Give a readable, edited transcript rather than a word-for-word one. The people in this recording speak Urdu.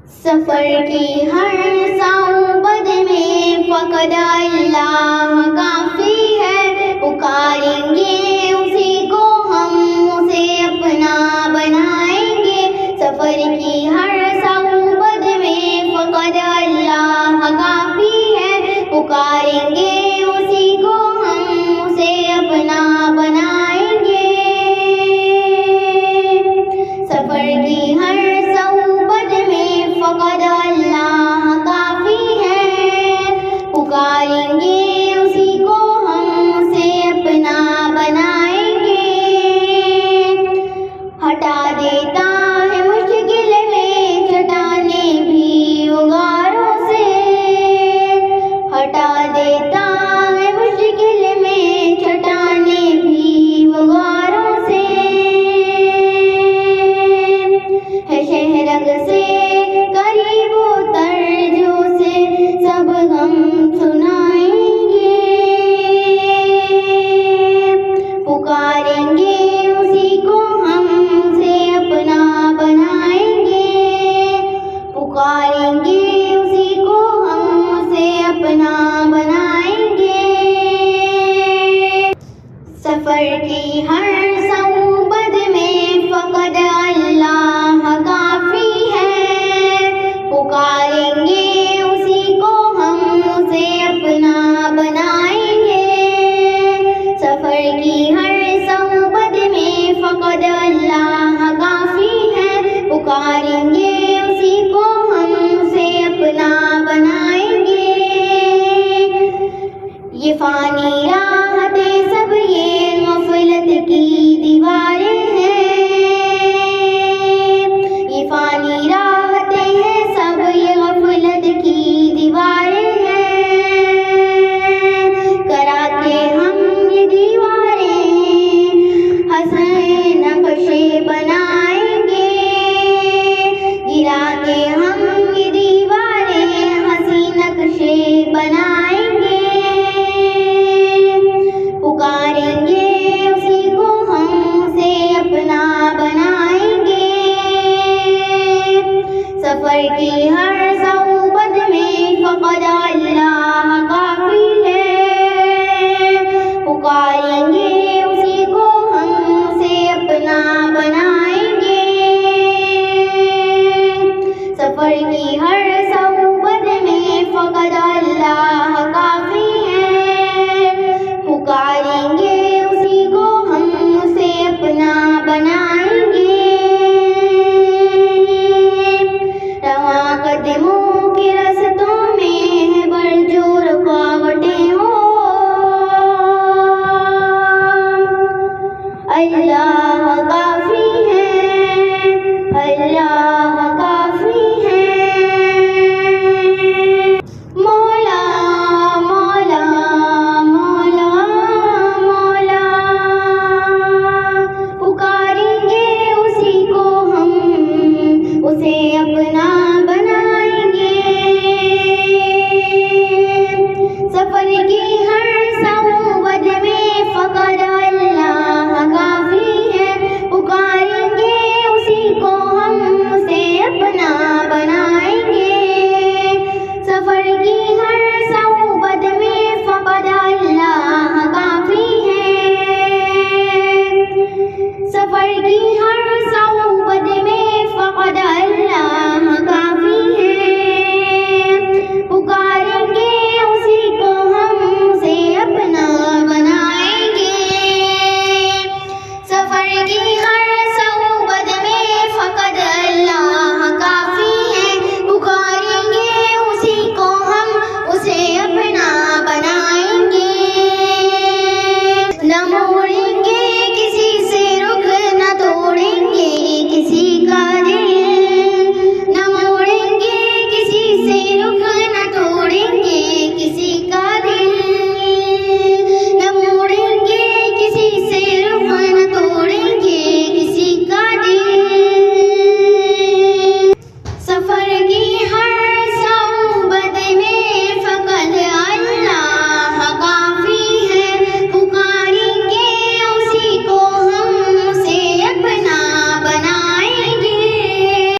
سفر کی ہر صعوبت میں فقط اللہ کافی ہے، پکاریں گے اسی کو ہم اسے اپنا بنائیں گے۔ سفر کی ہر صعوبت میں فقط اللہ کافی ہے، پکاریں گے اسی کو ہم اسے اپنا بنائیں گے۔ سفر کی ہر صعوبت میں فقط اللہ کافی ہے، پکاریں گے اسی کو ہم اسے اپنا بنائیں گے۔ ہٹا دیتا ہے مشکل میں چٹانیں بھی غاروں سے، ہٹا دیتا ہے مشکل میں چٹانیں بھی غاروں سے، ہے شہرگ سے قریب اتر جو سے سب غم سنائیں گے۔ پکاریں گے اسی کو ہم اسے اپنا بنائیں گے، پکاریں گے اسی کو ہم اسے اپنا بنائیں گے۔ سفر کی ہر صعوبت میں فقط اللہ کافی ہے، پکاریں گے اسی کو ہم اسے اپنا بنائیں گے۔ سفر کی ہر صعوبت میں فقط اللہ کافی ہے، پکاریں گے اسی کو ہم اسے اپنا بنائیں گے۔ یہ فانی راحتیں سب یہ غفلت کی دیواریں ہیں، یہ فانی راحتیں ہیں سب یہ غفلت کی دیواریں ہیں۔ کرا کے ہم یہ دیواریں حسین نقشے بنائیں گے، گرا کے ہم یہ دیواریں حسین نقشے بنائیں گے۔ پکاریں گے اسی کو ہم اسے اپنا بنائیں گے۔ سفر کی ہر صعوبت میں فقط اللہ کافی ہے، پکاریں گے اسی کو ہم اسے اپنا بنائیں گے۔ سفر کی ہر